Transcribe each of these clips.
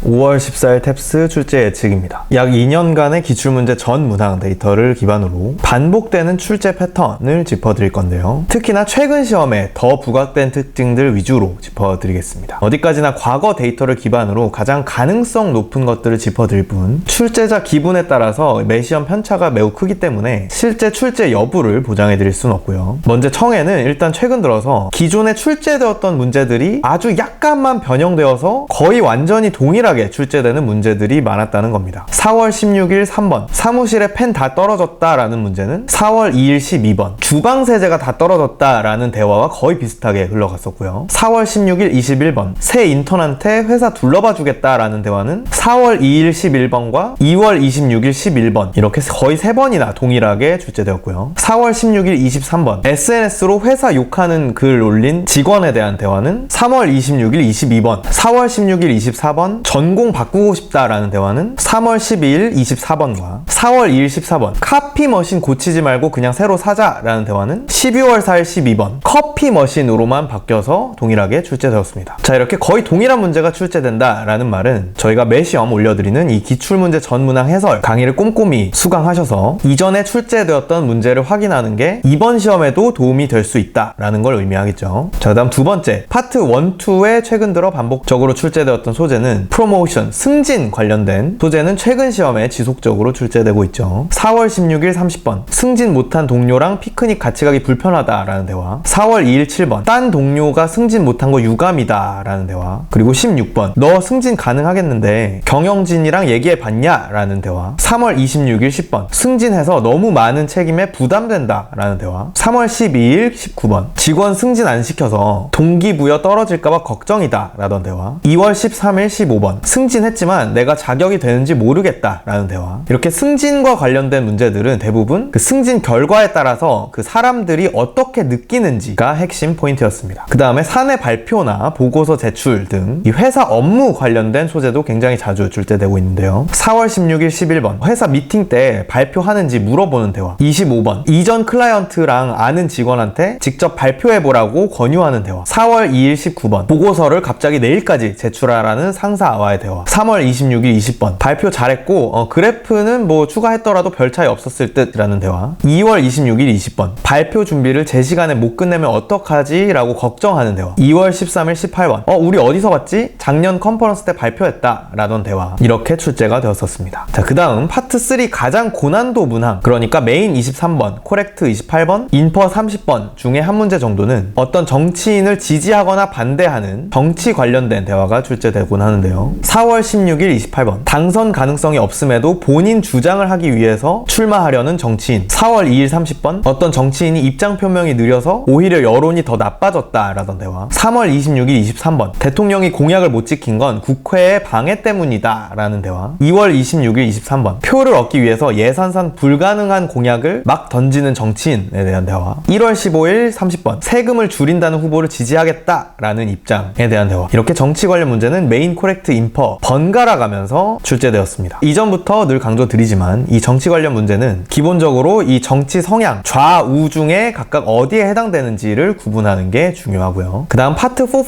5월 14일 탭스 출제 예측입니다. 약 2년간의 기출문제 전 문항 데이터를 기반으로 반복되는 출제 패턴을 짚어드릴 건데요. 특히나 최근 시험에 더 부각된 특징들 위주로 짚어드리겠습니다. 어디까지나 과거 데이터를 기반으로 가장 가능성 높은 것들을 짚어드릴 뿐, 출제자 기분에 따라서 매 시험 편차가 매우 크기 때문에 실제 출제 여부를 보장해드릴 수는 없고요. 먼저 청해는 일단 최근 들어서 기존에 출제되었던 문제들이 아주 약간만 변형되어서 거의 완전히 동일하게 출제되는 문제들이 많았다는 겁니다. 4월 16일 3번 사무실에 펜 다 떨어졌다 라는 문제는 4월 2일 12번 주방세제가 다 떨어졌다 라는 대화와 거의 비슷하게 흘러갔었고요. 4월 16일 21번 새 인턴한테 회사 둘러봐 주겠다 라는 대화는 4월 2일 11번과 2월 26일 11번 이렇게 거의 3번이나 동일하게 출제되었고요. 4월 16일 23번 SNS로 회사 욕하는 글 올린 직원에 대한 대화는 3월 26일 22번 4월 16일 24번 전공 바꾸고 싶다라는 대화는 3월 12일 24번과 4월 2일 14번 카피 머신 고치지 말고 그냥 새로 사자라는 대화는 12월 4일 12번 커피 머신으로만 바뀌어서 동일하게 출제되었습니다. 자, 이렇게 거의 동일한 문제가 출제된다라는 말은 저희가 매 시험 올려드리는 이 기출문제 전문항 해설 강의를 꼼꼼히 수강하셔서 이전에 출제되었던 문제를 확인하는 게 이번 시험에도 도움이 될 수 있다라는 걸 의미하겠죠. 자, 다음 두 번째 파트 1, 2에 최근 들어 반복적으로 출제되었던 소재는 프로모션, 승진 관련된 소재는 최근 시험에 지속적으로 출제되고 있죠. 4월 16일 30번 승진 못한 동료랑 피크닉 같이 가기 불편하다라는 대화, 4월 2일 7번 딴 동료가 승진 못한 거 유감이다 라는 대화, 그리고 16번 너 승진 가능하겠는데 경영진이랑 얘기해 봤냐? 라는 대화, 3월 26일 10번 승진해서 너무 많은 책임에 부담된다 라는 대화, 3월 12일 19번 직원 승진 안 시켜서 동기부여 떨어질까봐 걱정이다 라던 대화, 2월 13일 15번 승진했지만 내가 자격이 되는지 모르겠다 라는 대화. 이렇게 승진과 관련된 문제들은 대부분 그 승진 결과에 따라서 그 사람들이 어떻게 느끼는지가 핵심 포인트였습니다. 그 다음에 사내 발표나 보고서 제출 등 이 회사 업무 관련된 소재도 굉장히 자주 출제되고 있는데요. 4월 16일 11번 회사 미팅 때 발표하는지 물어보는 대화, 25번 이전 클라이언트랑 아는 직원한테 직접 발표해보라고 권유하는 대화, 4월 2일 19번 보고서를 갑자기 내일까지 제출하라는 상사와의 대화, 3월 26일 20번 발표 잘했고 그래프는 뭐 추가했더라도 별 차이 없었을 듯 이라는 대화, 2월 26일 20번 발표 준비를 제 시간에 못 끝내면 어떡하지? 라고 걱정하는 대화, 2월 13일 18번 우리 어디서 봤지? 작년 컨퍼런스 때 발표했다 라던 대화. 이렇게 출제가 되었었습니다. 자, 그 다음 파트 3 가장 고난도 문항, 그러니까 메인 23번, 코렉트 28번, 인퍼 30번 중에 한 문제 정도는 어떤 정치인을 지지하거나 반대하는 정치 관련된 대화가 출제되곤 하는데요. 4월 16일 28번 당선 가능성이 없음에도 본인 주장을 하기 위해서 출마하려는 정치인, 4월 2일 30번 어떤 정치인이 입장 표명이 느려서 오히려 여론이 더 나빠졌다 라던 대화, 3월 26일 23번 대통령이 공약을 못 지킨 건 국회의 방해 때문이다 라는 대화, 2월 26일 23번 표를 얻기 위해서 예산상 불가능한 공약을 막 던지는 정치인에 대한 대화, 1월 15일 30번 세금을 줄인다는 후보를 지지하겠다 라는 입장에 대한 대화. 이렇게 정치 관련 문제는 메인, 코렉트, 인퍼 번갈아 가면서 출제되었습니다. 이전부터 늘 강조드리지만 이 정치 관련 문제는 기본적으로 이 정치 성향 좌우 중에 각각 어디에 해당되는지를 구분하는 게 중요하고요. 그 다음 파트 4, 5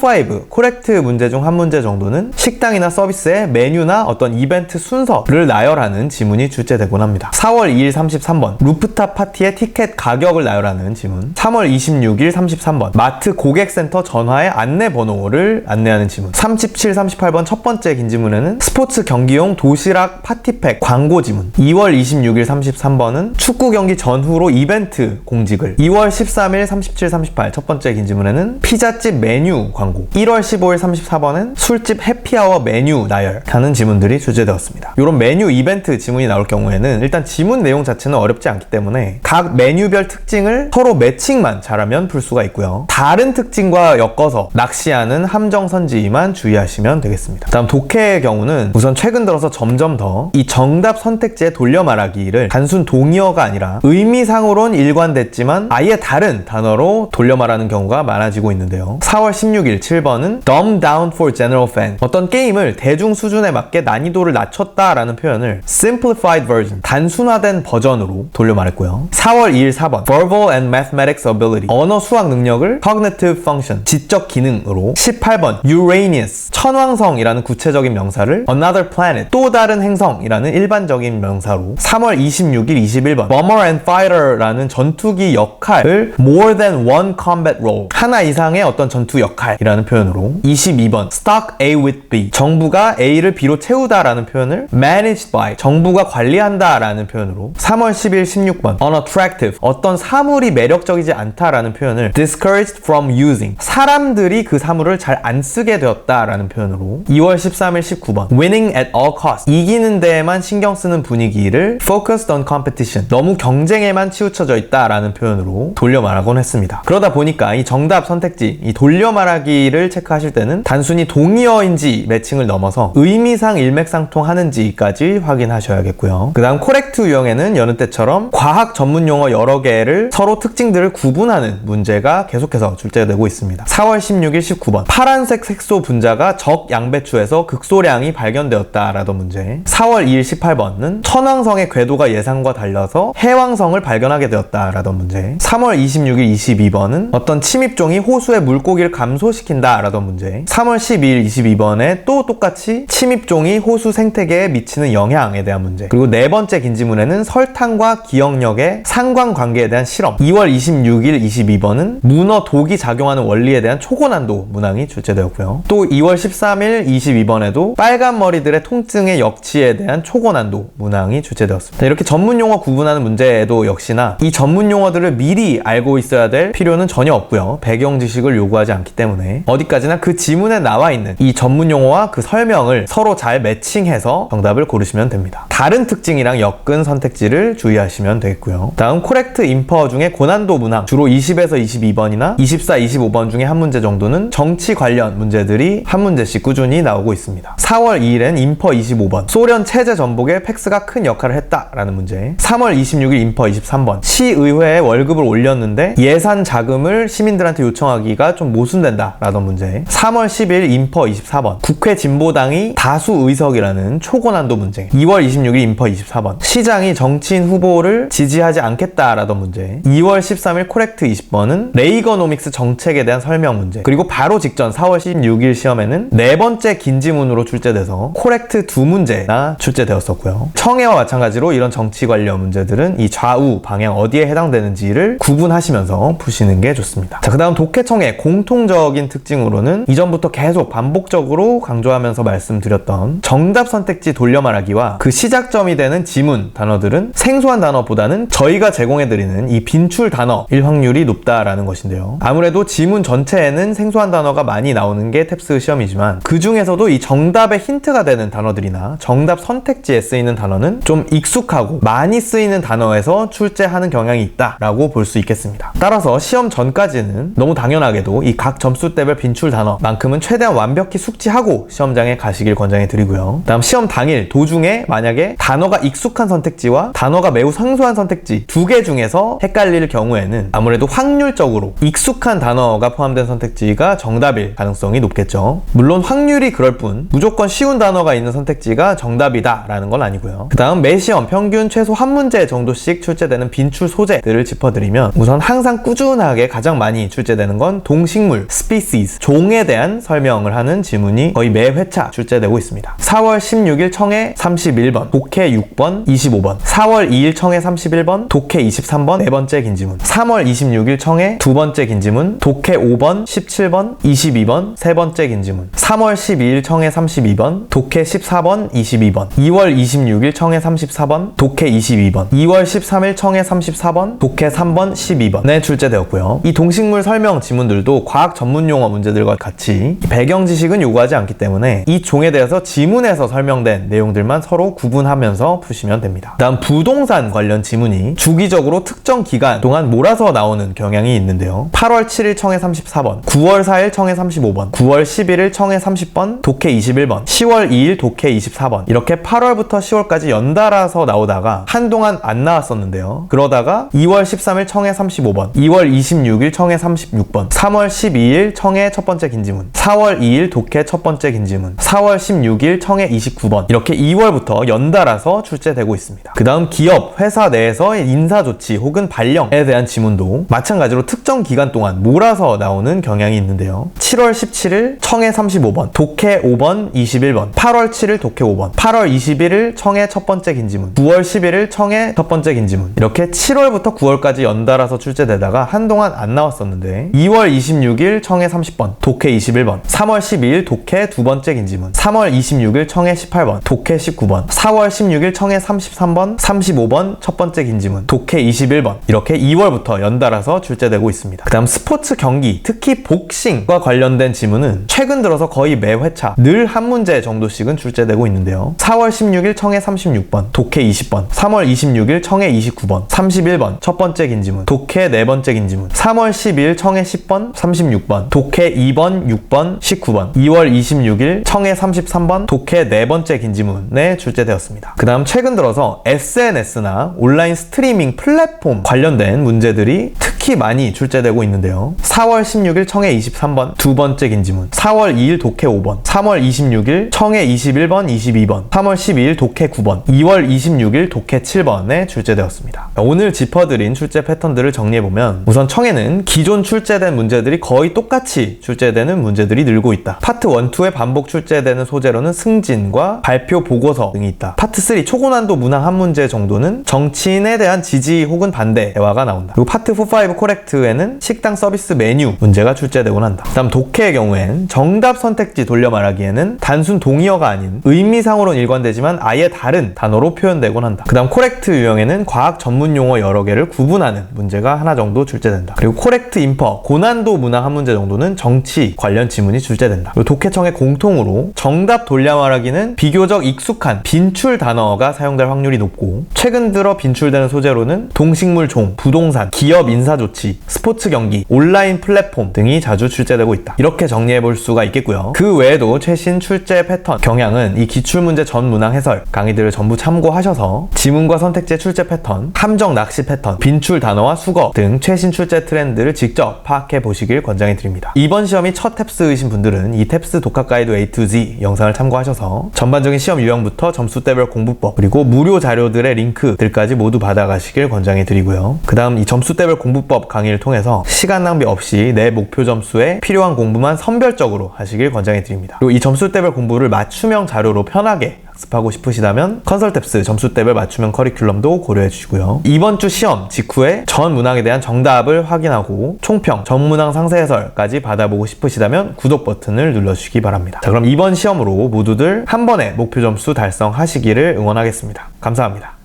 코렉트 문제 중 한 문제 정도는 식당이나 서비스의 메뉴나 어떤 이벤트 순서를 나열하는 지문이 출제되곤 합니다. 4월 2일 33번 루프탑 파티의 티켓 가격을 나열하는 지문, 3월 26일 33번 마트 고객센터 전화의 안내 번호를 안내하는 지문, 37, 38번 첫 번째 긴 지문에는 스포츠 경기용 도시락 파티팩 광고 지문, 2월 26일 33번은 축구 경기 전후로 이벤트 공지글, 2월 13일 37, 38 첫 번째 긴 지문에는 피자집 메뉴 광고, 1월 15일 34번은 술집 해피아워 메뉴 나열하는 지문들이 출제되었습니다. 이런 메뉴 이벤트 지문이 나올 경우에는 일단 지문 내용 자체는 어렵지 않기 때문에 각 메뉴별 특징을 서로 매칭만 잘하면 풀 수가 있고요. 다른 특징과 엮어서 낚시하는 함정선지만 주의하시면 되겠습니다. 다음 독해의 경우는 우선 최근 들어서 점점 더 이 정답 선택지의 돌려 말하기를 단순 동의어가 아니라 의미상으론 일관됐지만 아예 다른 단어로 돌려 말하는 경우가 많아지고 있는데요. 4월 16일 7번은 dumb down for general fan, 어떤 게임을 대중 수준에 맞게 난이도를 낮췄다라는 표현을 simplified version, 단순화된 버전으로 돌려 말했고요. 4월 2일 4번 verbal and mathematics ability, 언어 수학 능력을 cognitive function, 지적 기능으로, 18번 Uranus, 천왕성이라는 구체 구체적인 명사를 another planet, 또 다른 행성이라는 일반적인 명사로 3월 26일 21번 bomber and fighter라는 전투기 역할을 more than one combat role, 하나 이상의 어떤 전투 역할이라는 표현으로 22번 stock A with B, 정부가 A를 B로 채우다라는 표현을 managed by, 정부가 관리한다 라는 표현으로 3월 10일 16번 unattractive, 어떤 사물이 매력적이지 않다라는 표현을 discouraged from using, 사람들이 그 사물을 잘 안 쓰게 되었다라는 표현으로 2월 13일 19번 winning at all costs, 이기는 데에만 신경 쓰는 분위기를 focused on competition, 너무 경쟁에만 치우쳐져 있다라는 표현으로 돌려 말하곤 했습니다. 그러다 보니까 이 정답 선택지, 이 돌려 말하기를 체크하실 때는 단순히 동의어인지 매칭을 넘어서 의미상 일맥상통하는지까지 확인하셔야겠고요. 그 다음 correct 유형에는 여느 때처럼 과학 전문 용어 여러 개를 서로 특징들을 구분하는 문제가 계속해서 출제되고 있습니다. 4월 16일 19번 파란색 색소 분자가 적 양배추에서 극소량이 발견되었다라던 문제. 4월 2일 18번은 천왕성의 궤도가 예상과 달라서 해왕성을 발견하게 되었다라던 문제. 3월 26일 22번은 어떤 침입종이 호수의 물고기를 감소시킨다라던 문제. 3월 12일 22번에 또 똑같이 침입종이 호수 생태계에 미치는 영향에 대한 문제. 그리고 네 번째 긴지문에는 설탕과 기억력의 상관관계에 대한 실험. 2월 26일 22번은 문어 독이 작용하는 원리에 대한 초고난도 문항이 출제되었고요. 또 2월 13일 22번에도 빨간 머리들의 통증의 역치에 대한 초고난도 문항이 출제되었습니다. 이렇게 전문용어 구분하는 문제에도 역시나 이 전문용어들을 미리 알고 있어야 될 필요는 전혀 없고요. 배경 지식을 요구하지 않기 때문에 어디까지나 그 지문에 나와 있는 이 전문용어와 그 설명을 서로 잘 매칭해서 정답을 고르시면 됩니다. 다른 특징이랑 엮은 선택지를 주의하시면 되겠고요. 다음 correct infer 중에 고난도 문항, 주로 20에서 22번이나 24, 25번 중에 한 문제 정도는 정치 관련 문제들이 한 문제씩 꾸준히 나오고 있습니다. 4월 2일엔 infer 25번 소련 체제 전복에 팩스가 큰 역할을 했다라는 문제. 3월 26일 infer 23번 시의회에 월급을 올렸는데 예산 자금을 시민들한테 요청하기가 좀 모순된다라던 문제. 3월 10일 infer 24번 국회 진보당이 다수 의석이라는 초고난도 문제. 2월 26일 infer 24번 시장이 정치인 후보를 지지하지 않겠다라던 문제. 2월 13일 correct 20번은 레이거노믹스 정책에 대한 설명 문제. 그리고 바로 직전 4월 16일 시험에는 네 번째 긴지문으로 출제돼서 correct 두 문제나 출제되었었고요. 청해와 마찬가지로 이런 정치 관련 문제들은 이 좌우 방향 어디에 해당되는지를 구분하시면서 푸시는 게 좋습니다. 자, 그 다음 독해청의 공통적인 특징으로는 이전부터 계속 반복적으로 강조하면서 말씀드렸던 정답 선택지 돌려 말하기와 그 시작점이 되는 지문 단어들은 생소한 단어보다는 저희가 제공해드리는 이 빈출 단어일 확률이 높다라는 것인데요. 아무래도 지문 전체에는 생소한 단어가 많이 나오는 게 탭스 시험이지만 그 중에서도 이 정답의 힌트가 되는 단어들이나 정답 선택지에 쓰이는 단어는 좀 익숙하고 많이 쓰이는 단어에서 출제하는 경향이 있다라고 볼 수 있겠습니다. 따라서 시험 전까지는 너무 당연하게도 이 각 점수대별 빈출 단어만큼은 최대한 완벽히 숙지하고 시험장에 가시길 권장해 드리고요. 다음 시험 당일 도중에 만약에 단어가 익숙한 선택지와 단어가 매우 생소한 선택지 두 개 중에서 헷갈릴 경우에는 아무래도 확률적으로 익숙한 단어가 포함된 선택지가 정답일 가능성이 높겠죠. 물론 확률이 그럴 뿐 무조건 쉬운 단어가 있는 선택지가 정답이다 라는 건 아니고요. 그 다음 매 시험 평균 최소 한 문제 정도씩 출제되는 빈출 소재들을 짚어드리면 우선 항상 꾸준하게 가장 많이 출제되는 건 동식물, species, 종에 대한 설명을 하는 지문이 거의 매 회차 출제되고 있습니다. 4월 16일 청해 31번, 독해 6번, 25번. 4월 2일 청해 31번, 독해 23번, 네 번째 긴지문. 3월 26일 청해 두 번째 긴지문, 독해 5번, 17번, 22번, 세 번째 긴지문. 3월 12일 청해 32번, 독해 14번, 22번. 2월 26일 청해 34번, 독해 22번. 2월 13일 청해 34번, 독해 3번, 12번에 출제되었고요. 이 동식물 설명 지문들도 과학 전문 용어 문제들과 같이 배경 지식은 요구하지 않기 때문에 이 종에 대해서 지문에서 설명된 내용들만 서로 구분하면서 푸시면 됩니다. 다음 부동산 관련 지문이 주기적으로 특정 기간 동안 몰아서 나오는 경향이 있는데요. 8월 7일 청해 34번, 9월 4일 청해 35번, 9월 11일 청해 30번, 독해 21번, 10월 2일 독해 24번 이렇게 8월부터 10월까지 연달아서 나오다가 한동안 안 나왔었는데요. 그러다가 2월 13일 청해 35번, 2월 26일 청해 36번, 3월 12일 청해 첫 번째 긴지문, 4월 2일 독해 첫 번째 긴지문, 4월 16일 청해 29번 이렇게 2월부터 연달아서 출제되고 있습니다. 그 다음 기업, 회사 내에서 인사조치 혹은 발령에 대한 지문도 마찬가지로 특정 기간 동안 몰아서 나오는 경향이 있는데요. 7월 17일 청해 35번, 독해 5번, 21번, 8월 7일 독해 5번, 8월 21일 청해 첫 번째 긴지문, 9월 11일 청해 첫 번째 긴지문, 이렇게 7월부터 9월까지 연달아서 출제되다가 한동안 안 나왔었는데 2월 26일 청해 30번, 독해 21번, 3월 12일 독해 두 번째 긴지문, 3월 26일 청해 18번, 독해 19번, 4월 16일 청해 33번, 35번 첫 번째 긴지문, 독해 21번, 이렇게 2월부터 연달아서 출제되고 있습니다. 그 다음 스포츠 경기, 특히 복싱과 관련된 지문은 최근 들어서 거의 매 회차 늘 한 문제 정도씩은 출제되고 있는데요. 4월 16일 청해 36번, 독해 20번, 3월 26일 청해 29번, 31번 첫 번째 긴지문, 독해 네 번째 긴지문, 3월 12일 청해 10번, 36번, 독해 2번, 6번, 19번, 2월 26일 청해 33번, 독해 네 번째 긴지문에 출제되었습니다. 그 다음 최근 들어서 SNS나 온라인 스트리밍 플랫폼 관련된 문제들이 특히 많이 출제되고 있는데요. 4월 16일 청해 23번 두 번째 긴지문, 4월 2일 독해 5번, 3월 26일 청해 21번, 22번, 3월 12일 독해 9번, 2월 26일 독해 7번에 출제되었습니다. 오늘 짚어드린 출제 패턴들을 정리해보면 우선 청해는 기존 출제된 문제들이 거의 똑같이 출제되는 문제들이 늘고 있다. 파트 1, 2에 반복 출제되는 소재로는 승진과 발표 보고서 등이 있다. 파트 3 초고난도 문항 한 문제 정도는 정치인에 대한 지지 혹은 반대 대화가 나온다. 그리고 파트 4, 5 코렉트에는 식당 서비스 메뉴 문제가 출제되곤 한다. 다음 독해의 경우엔 정답 선택지 돌려 말하기에는 단순 동의어가 아닌 의미상으로는 일관되지만 아예 다른 단어로 표현되곤 한다. 그 다음 코렉트 유형에는 과학 전문 용어 여러 개를 구분하는 문제가 하나 정도 출제된다. 그리고 코렉트 인퍼 고난도 문항 한 문제 정도는 정치 관련 지문이 출제된다. 그리고 독해청의 공통으로 정답 돌려 말하기는 비교적 익숙한 빈출 단어가 사용될 확률이 높고 최근 들어 빈출되는 소재로는 동식물 종, 부동산, 기업 인사조치, 스포츠 경기, 온라인 플랫폼 등이 자주 출제되고 있다. 이렇게 정리해볼 수가 있겠고요. 그 외에도 최신 출제 패턴, 경향은 이 기출문제 전 문항 해설 강의들을 전부 참고하셔서 지문과 선택지의 출제 패턴, 함정 낚시 패턴, 빈출 단어와 수거 등 최신 출제 트렌드를 직접 파악해 보시길 권장해 드립니다. 이번 시험이 첫 탭스이신 분들은 이 탭스 독학 가이드 A to Z 영상을 참고하셔서 전반적인 시험 유형부터 점수대별 공부법 그리고 무료 자료들의 링크들까지 모두 받아가시길 권장해 드리고요. 그 다음 이 점수대별 공부법 강의를 통해서 시간 낭비 없이 내 목표 점수에 필요한 공부만 선별적으로 하시길 권장해 드립니다. 그리고 이 점수대별 공부를 맞춤형 자료로 편하게 학습하고 싶으시다면 컨설탭스 점수대별 맞춤형 커리큘럼도 고려해 주시고요. 이번 주 시험 직후에 전 문항에 대한 정답을 확인하고 총평, 전 문항 상세 해설까지 받아보고 싶으시다면 구독 버튼을 눌러주시기 바랍니다. 자, 그럼 이번 시험으로 모두들 한 번에 목표 점수 달성하시기를 응원하겠습니다. 감사합니다.